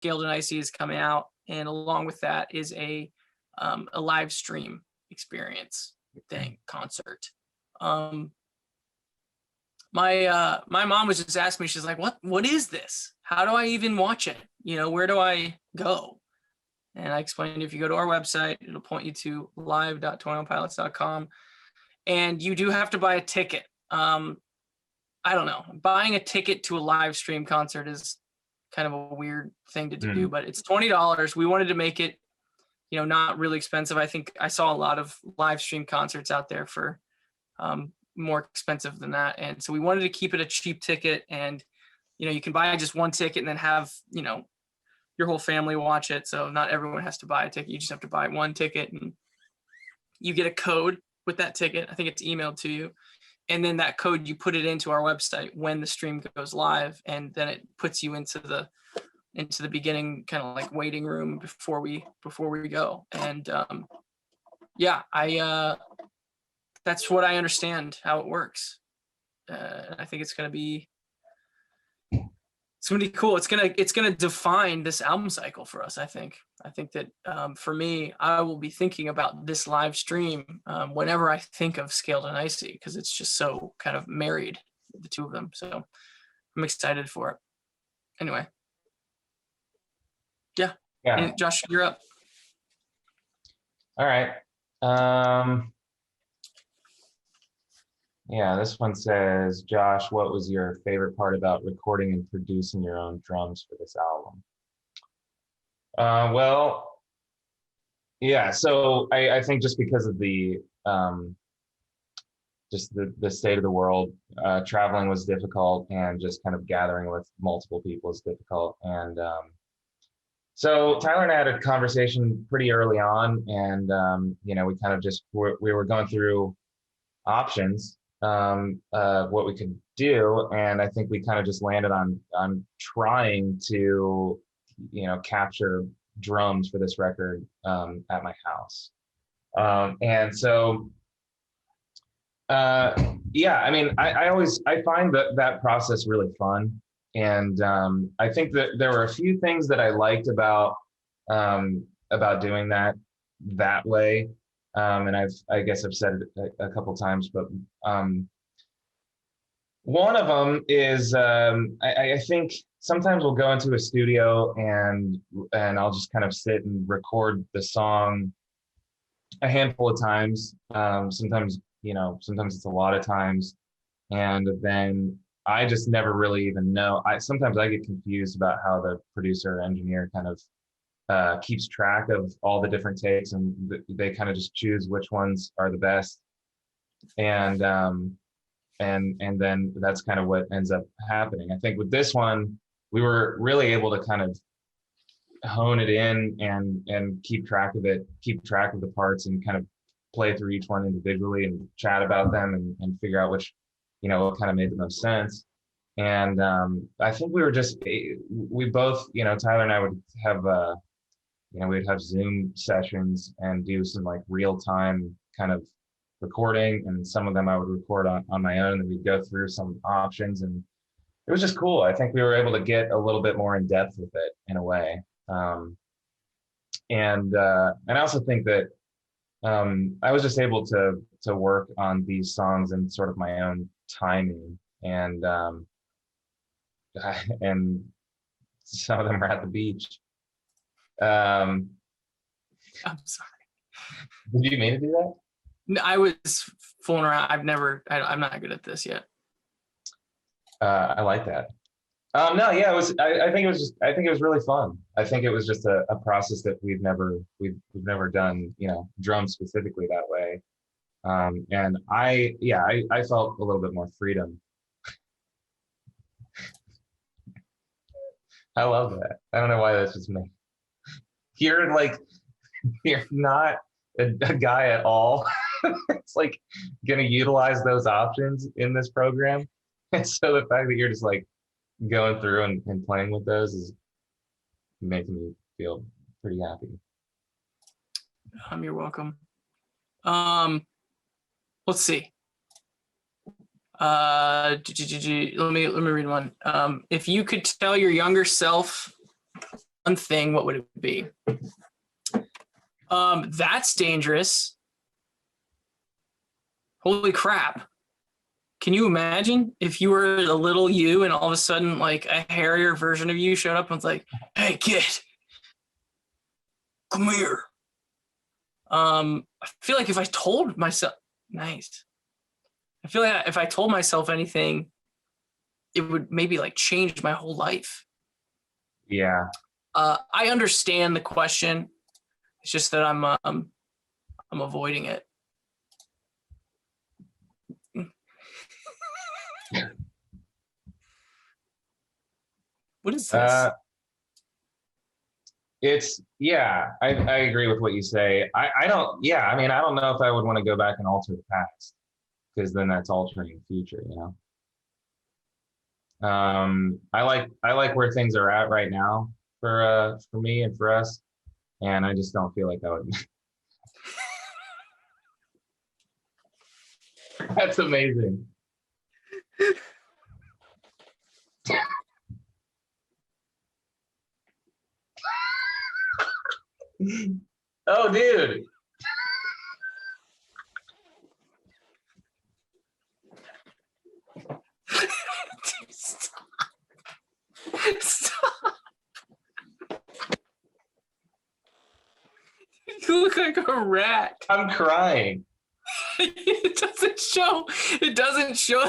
Scaled and Icy is coming out, and along with that is a live stream experience concert. My mom was just asking me, she's like, what is this? How do I even watch it? You know, where do I go? And I explained, if you go to our website, it'll point you to live.twentyonepilots.com, and you do have to buy a ticket. I don't know, buying a ticket to a live stream concert is kind of a weird thing to do, but it's $20. We wanted to make it, you know, not really expensive. I think I saw a lot of live stream concerts out there for more expensive than that. And so we wanted to keep it a cheap ticket, and, you know, you can buy just one ticket and then have, you know, your whole family watch it. So not everyone has to buy a ticket. You just have to buy one ticket, and you get a code with that ticket. I think it's emailed to you. And then that code, you put it into our website when the stream goes live, and then it puts you into the beginning, kind of like waiting room before we go. And yeah, that's what I understand how it works. I think it's gonna be cool. It's gonna define this album cycle for us. I think that for me, I will be thinking about this live stream whenever I think of Scaled and Icy, because it's just so kind of married, the two of them. So I'm excited for it. Anyway, yeah. And Josh, you're up. All right. Yeah, this one says, Josh, what was your favorite part about recording and producing your own drums for this album? Well, yeah, so I think just because of the state of the world, traveling was difficult, and just kind of gathering with multiple people is difficult. And so Tyler and I had a conversation pretty early on, and you know, we kind of just we were going through options, what we could do, and I think we kind of just landed on trying to, you know, capture drums for this record at my house. And so yeah, I mean, I find that process really fun, and I think that there were a few things that I liked about doing that way. And I guess I've said it a couple times, but one of them is I think sometimes we'll go into a studio and I'll just kind of sit and record the song a handful of times. Sometimes, you know, sometimes it's a lot of times, and then I just never really even know. Sometimes I get confused about how the producer or engineer kind of keeps track of all the different takes, and they kind of just choose which ones are the best, and then that's kind of what ends up happening. I think with this one, we were really able to kind of hone it in and keep track of the parts, and kind of play through each one individually and chat about them and figure out which, you know, what kind of made the most sense. And I think we both, you know, Tyler and I would have you know, we'd have Zoom sessions and do some like real time kind of recording, and some of them I would record on my own, and we'd go through some options, and it was just cool. I think we were able to get a little bit more in depth with it in a way. And I also think that I was just able to work on these songs in sort of my own timing, and some of them were at the beach. I'm sorry. Did you mean to do that? No, I was fooling around. I'm not good at this yet. I like that. No, yeah, it was. I think it was really fun. I think it was just a process that we've never done, you know, drums specifically that way. And I felt a little bit more freedom. I love that. I don't know why that's just me. You're not a guy at all. It's like gonna utilize those options in this program. And so the fact that you're just like going through and playing with those is making me feel pretty happy. You're welcome. Let's see. Let me read one. If you could tell your younger self thing, what would it be? That's dangerous. Holy crap. Can you imagine if you were a little you and all of a sudden like a hairier version of you showed up and was like, hey kid, come here. I feel like if I told myself, nice. I feel like if I told myself anything, it would maybe like change my whole life. Yeah. I understand the question. It's just that I'm avoiding it. What is this? I agree with what you say. I don't know if I would want to go back and alter the past, because then that's altering the future, you know. I like where things are at right now for me and for us, and I just don't feel like I would. That's amazing. Oh, dude. Stop. Stop. You look like a rat. I'm crying. It doesn't show. It doesn't show.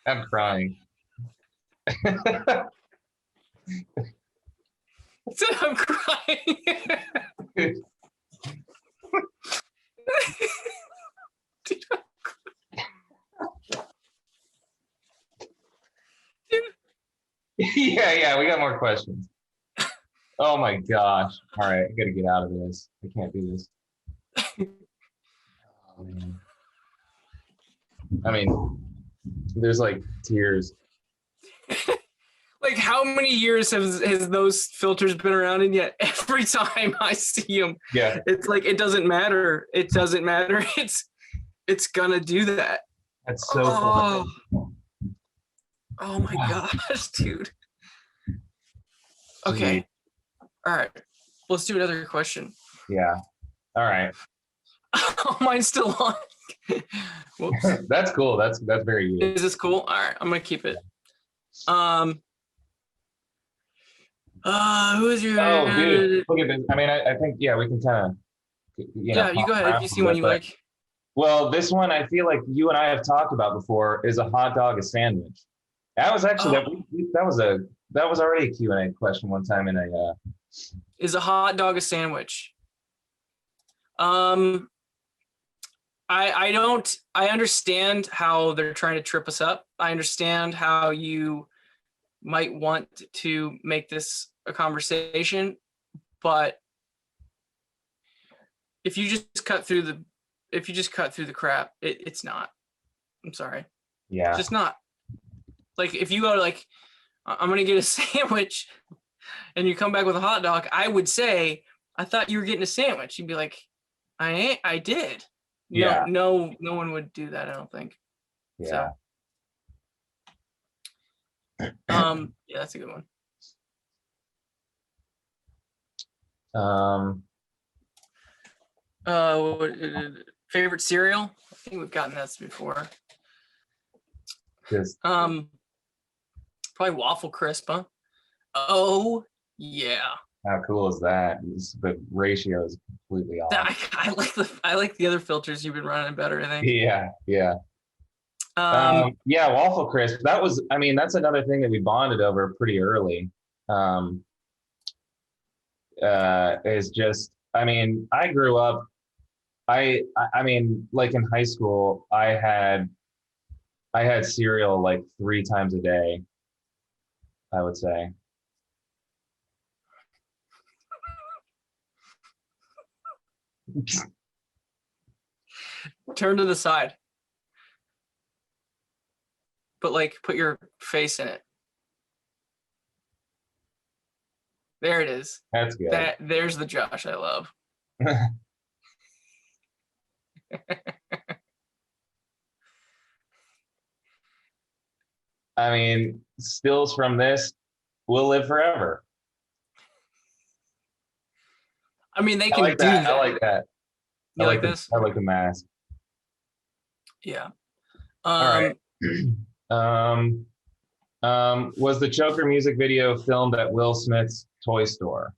I'm crying. I'm crying. Yeah, we got more questions. Oh my gosh. All right, I gotta get out of this. I can't do this. Oh, man. I mean, there's like tears. Like, how many years has those filters been around? And yet every time I see them, Yeah, it's like, it doesn't matter. It doesn't matter. It's gonna do that. that's so funny. Oh my gosh, dude. Okay. All right. Let's do another question. Yeah. All right. Oh, mine's still on. Whoops. That's cool. That's very good. Is this cool? All right. I'm gonna keep it. Who is your? Oh, dude, look at this. I mean, I think we can kind of, Yeah, you go ahead if you see one you like. Well, this one I feel like you and I have talked about before is a hot dog a sandwich. That was actually that was already a Q&A question one time in a. Is a hot dog a sandwich? I understand how they're trying to trip us up. I understand how you might want to make this a conversation, but if you just cut through the crap, it's not. I'm sorry. Yeah. It's just not. Like, if you go to like, I'm gonna get a sandwich, and you come back with a hot dog, I would say, I thought you were getting a sandwich. You'd be like, I did. Yeah. No one would do that, I don't think. Yeah. So, yeah, that's a good one. Favorite cereal? I think we've gotten that before. Just probably Waffle Crisp, huh? Oh yeah. How cool is that? The ratio is completely off. I like the other filters you've been running better, I think. Yeah. Yeah, Waffle Crisp. That's another thing that we bonded over pretty early. Is just, I grew up, like in high school, I had cereal like 3 times a day, I would say. Turn to the side. But like, put your face in it. There it is. That's good. There's the Josh I love. I mean, stills from this will live forever. I mean, they I can like do that. that. I like that. You like this? I like the mask. Yeah. All right. Was the Joker music video filmed at Will Smith's toy store?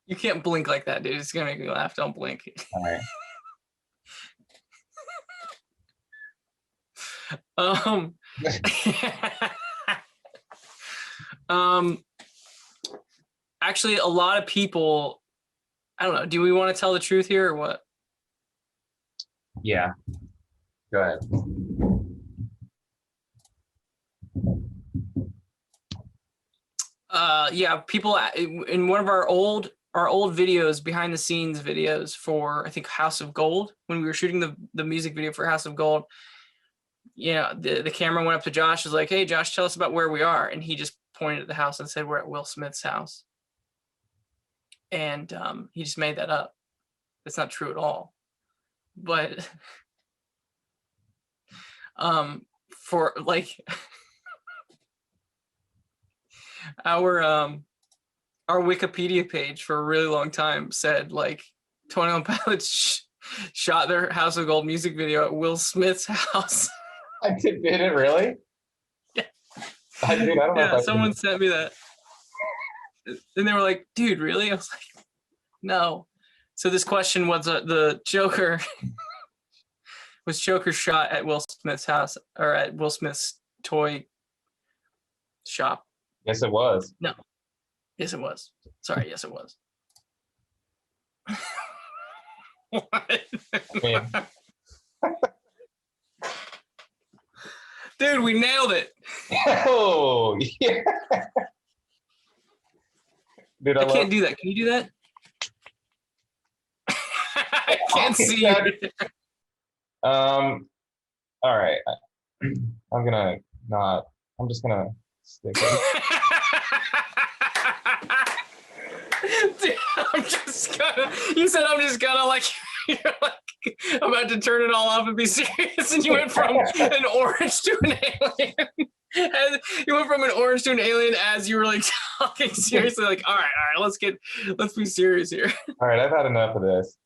You can't blink like that, dude. It's gonna make me laugh. Don't blink. All right. Actually, a lot of people, I don't know. Do we want to tell the truth here or what? Yeah. Go ahead. Yeah, people in one of our old videos, behind the scenes videos for, I think, House of Gold, when we were shooting the music video for House of Gold. Yeah, the camera went up to Josh, was like, "Hey, Josh, tell us about where we are," and he just pointed at the house and said, "We're at Will Smith's house." And he just made that up. It's not true at all. But for like our Wikipedia page for a really long time said like 21 Pilots shot their House of Gold music video at Will Smith's house. Did it really? Yeah. I don't know. Yeah, someone sent me that. And they were like, "Dude, really?" I was like, "No." So this question was the Joker was Joker shot at Will Smith's house or at Will Smith's toy shop? Yes, it was. No. Yes, it was. Sorry. Yes, it was. What? Dude, we nailed it. Oh, yeah. Dude, I can't do that. Can you do that? I can't see you. All right. I'm just gonna stick it. Dude, you said I'm just gonna like, you're like about to turn it all off and be serious, and you went from an orange to an alien. And you went from an orange to an alien as you were like talking seriously, like, all right, let's be serious here. All right, I've had enough of this.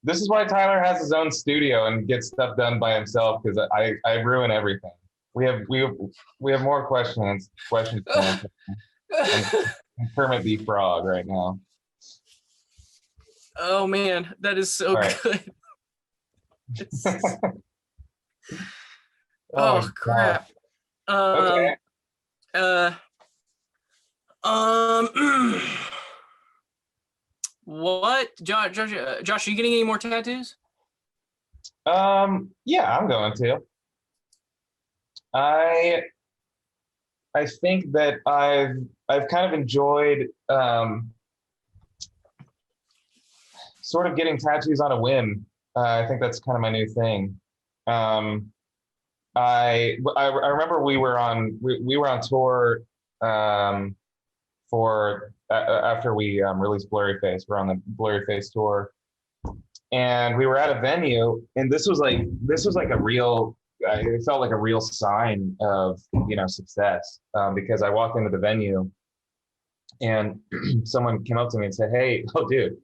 This is why Tyler has his own studio and gets stuff done by himself, because I ruin everything. We have more questions. I'm Kermit the Frog right now. Oh man, that is so good. Oh crap. Okay. What, Josh? Are you getting any more tattoos? Yeah, I'm going to. I think that I've kind of enjoyed sort of getting tattoos on a whim. I think that's kind of my new thing. I remember we were on tour for after we released Blurry Face. We're on the Blurry Face tour, and we were at a venue, and this was like a real. It felt like a real sign of success, because I walked into the venue, and someone came up to me and said, "Hey, oh dude,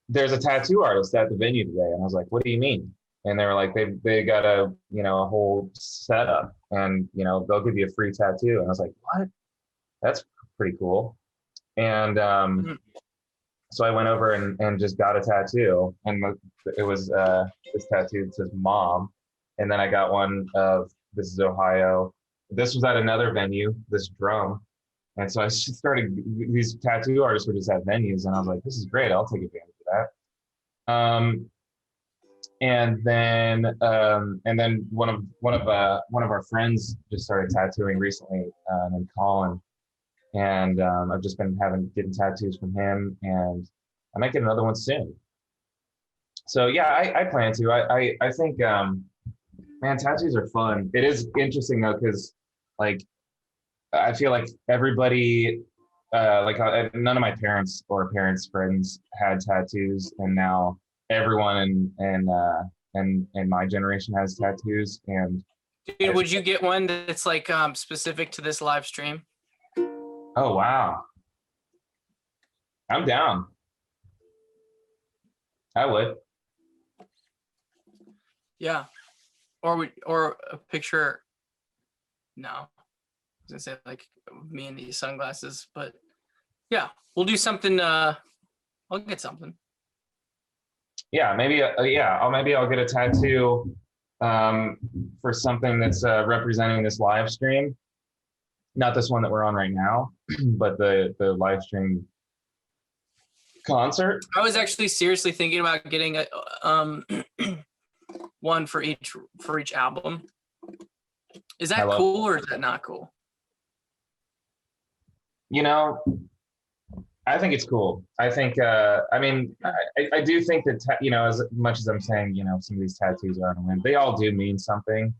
there's a tattoo artist at the venue today." And I was like, "What do you mean?" And they were like, they got a whole setup, and they'll give you a free tattoo. And I was like, "What? That's pretty cool." And so I went over and just got a tattoo, and it was this tattoo that says "Mom," and then I got one of "This is Ohio." This was at another venue, this drum, and so I just started. These tattoo artists would just have venues, and I was like, "This is great. I'll take advantage of that." And then one of our friends just started tattooing recently, named Colin, and I've just been getting tattoos from him, and I might get another one soon. So yeah, I plan to. I think man, tattoos are fun. It is interesting though, because like I feel like everybody none of my parents or parents' friends had tattoos, and now everyone in my generation has tattoos. And Dude, would you get one that's like specific to this live stream? oh wow, I'm down. I would. Yeah. Or a picture. No. I was gonna say like me in these sunglasses, but yeah, we'll do something. I'll get something. Yeah, maybe. Maybe I'll get a tattoo for something that's representing this live stream. Not this one that we're on right now, but the live stream concert. I was actually seriously thinking about getting a one for each album. Is that cool or is that not cool? You know, I think it's cool. I think, I mean, I do think that, as much as I'm saying, some of these tattoos are on a whim, they all do mean something.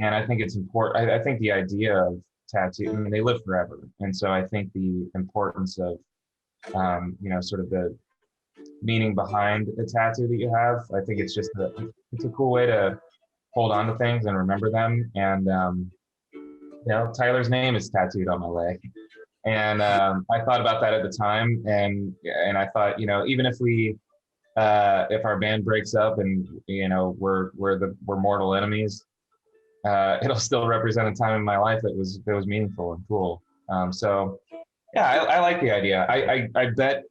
And I think it's important. I think the idea of tattoo, I mean, they live forever. And so I think the importance of, sort of the meaning behind a tattoo that you have, I think it's just it's a cool way to hold on to things and remember them. And, Tyler's name is tattooed on my leg. And I thought about that at the time, and I thought, even if if our band breaks up and we're mortal enemies, it'll still represent a time in my life that was meaningful and cool. So yeah, I like the idea. I bet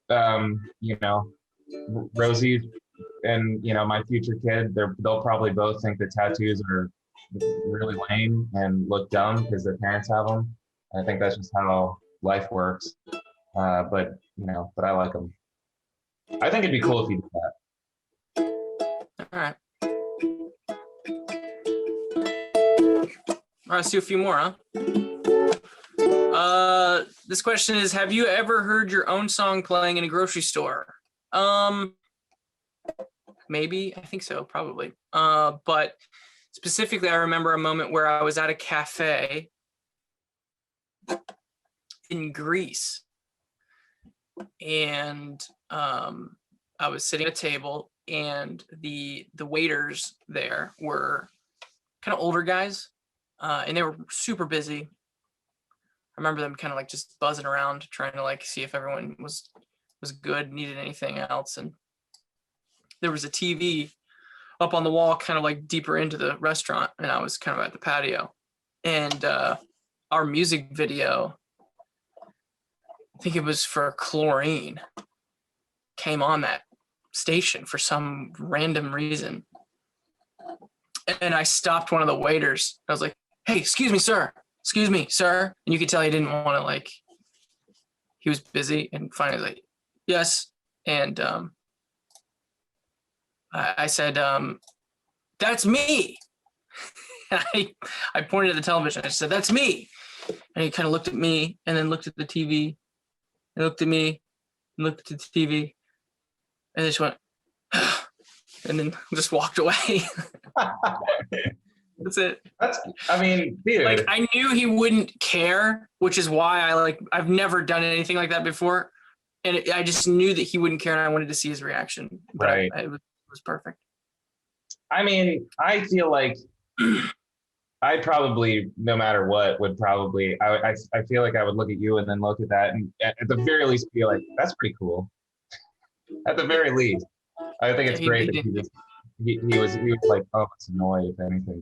Rosie and my future kid, they'll probably both think that tattoos are really lame and look dumb because their parents have them. I think that's just how life works. But I like them. I think it'd be cool if you did that. All right. All right, let's do a few more, huh? This question is, have you ever heard your own song playing in a grocery store? Maybe, I think so, probably. But specifically, I remember a moment where I was at a cafe in Greece, and I was sitting at a table, and the waiters there were kind of older guys, and they were super busy. I remember them kind of like just buzzing around, trying to like see if everyone was good, needed anything else. And there was a TV up on the wall, kind of like deeper into the restaurant, and I was kind of at the patio. And our music video, I think it was for Chlorine, came on that station for some random reason. And I stopped one of the waiters. I was like, "Hey, excuse me, sir. Excuse me, sir." And you could tell he didn't want to, like, he was busy. And finally, like, "Yes." And I said, "That's me." I pointed at the television. I said, "That's me." And he kind of looked at me and then looked at the TV and looked at me and looked at the TV and just went, and then just walked away. That's it. I mean, dude. Like, I knew he wouldn't care, which is why I've never done anything like that before. And I just knew that he wouldn't care, and I wanted to see his reaction. But right. It was perfect. I mean, I feel like I probably, no matter what, would probably, I feel like I would look at you and then look at that and at the very least be like, that's pretty cool. At the very least. I think it's great that he was like, oh, it's annoyed, if anything.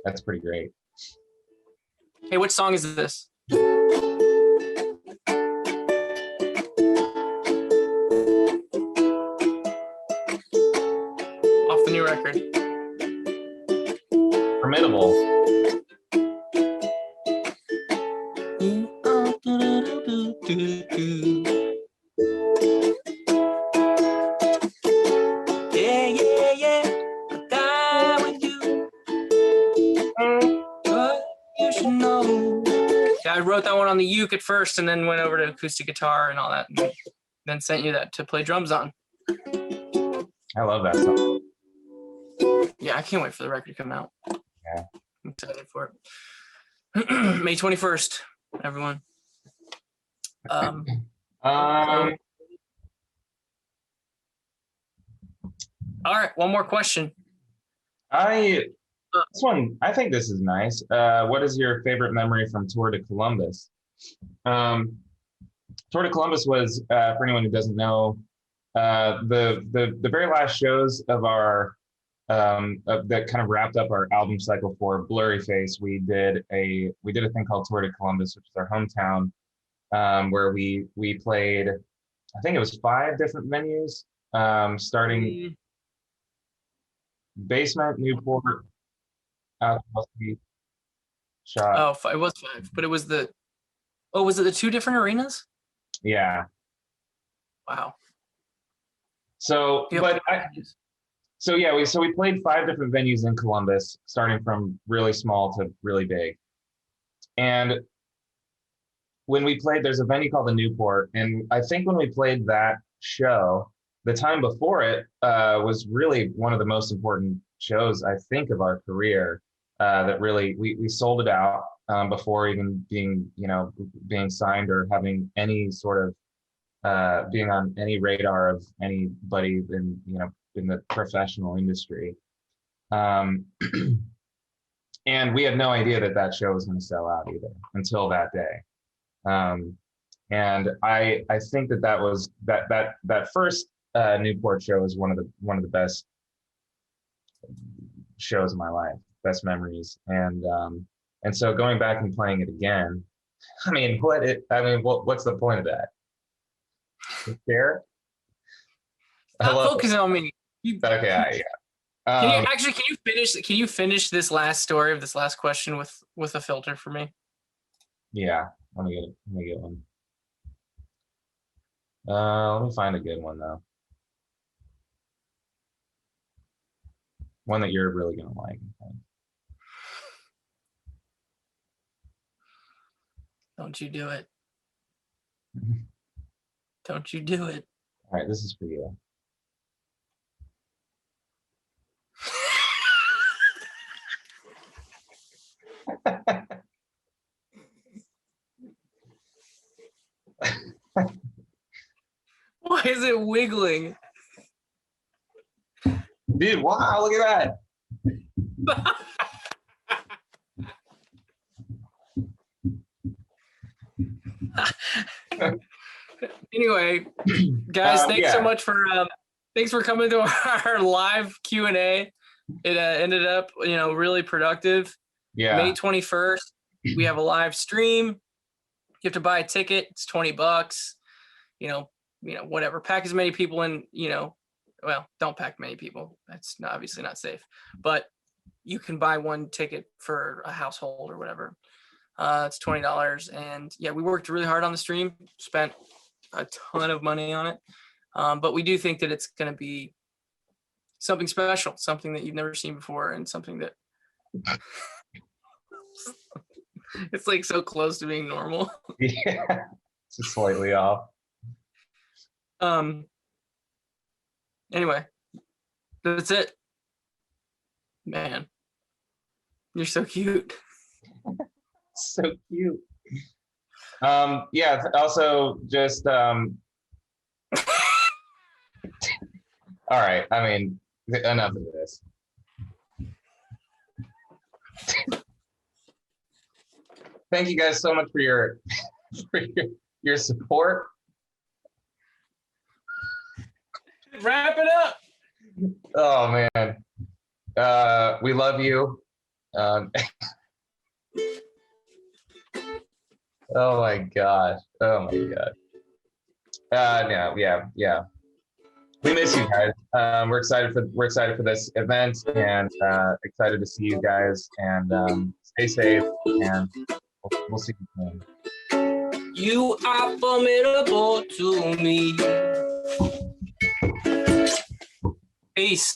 That's pretty great. Hey, what song is this? Off the new record. Formidable. I wrote that one on the uke at first and then went over to acoustic guitar and all that, and then sent you that to play drums on. I love that song. Yeah, I can't wait for the record to come out. Yeah. I'm excited for it. May 21st, everyone. All right, one more question. This one, I think this is nice. What is your favorite memory from Tour de Columbus? Tour de Columbus was, for anyone who doesn't know, the very last shows of our that kind of wrapped up our album cycle for Blurry Face. We did a thing called Tour de Columbus, which is our hometown, where we played, I think it was 5 different venues, starting Basement, Newport, Shot. Oh, it was 5, but it was was it the 2 different arenas? Yeah. Wow. So, Yep. but we played 5 different venues in Columbus, starting from really small to really big. And when we played, there's a venue called the Newport, and I think when we played that show, the time before it was really one of the most important shows, I think, of our career. That really we sold it out before even being signed or having any sort of being on any radar of anybody in the professional industry. And we had no idea that show was going to sell out either until that day. And I think that was that first Newport show is one of the best shows of my life, best memories. And so going back and playing it again, what's the point of that? Share? Stop focusing on me. Okay, yeah. Can you finish this last story of this last question with a filter for me? Yeah, let me get one. Let me find a good one though. One that you're really gonna like. Don't you do it. Don't you do it. All right, this is for you. Why is it wiggling? Dude, wow, look at that. Anyway, guys, thanks for coming to our live Q&A. It ended up, really productive. Yeah. May 21st, we have a live stream. You have to buy a ticket. It's $20. Whatever. Pack as many people in, don't pack many people. That's obviously not safe. But you can buy one ticket for a household or whatever. It's $20. And yeah, we worked really hard on the stream, spent a ton of money on it. But we do think that it's going to be something special, something that you've never seen before, and something that it's like so close to being normal. Yeah, just slightly off. Anyway, that's it. Man, you're so cute. So cute. Yeah, also just all right, enough of this. Thank you guys so much for your support. Wrap it up. Oh man, we love you. Oh my gosh. Yeah. We miss you guys. We're excited for this event, and excited to see you guys, and stay safe, and we'll see you soon. You are formidable to me. Peace.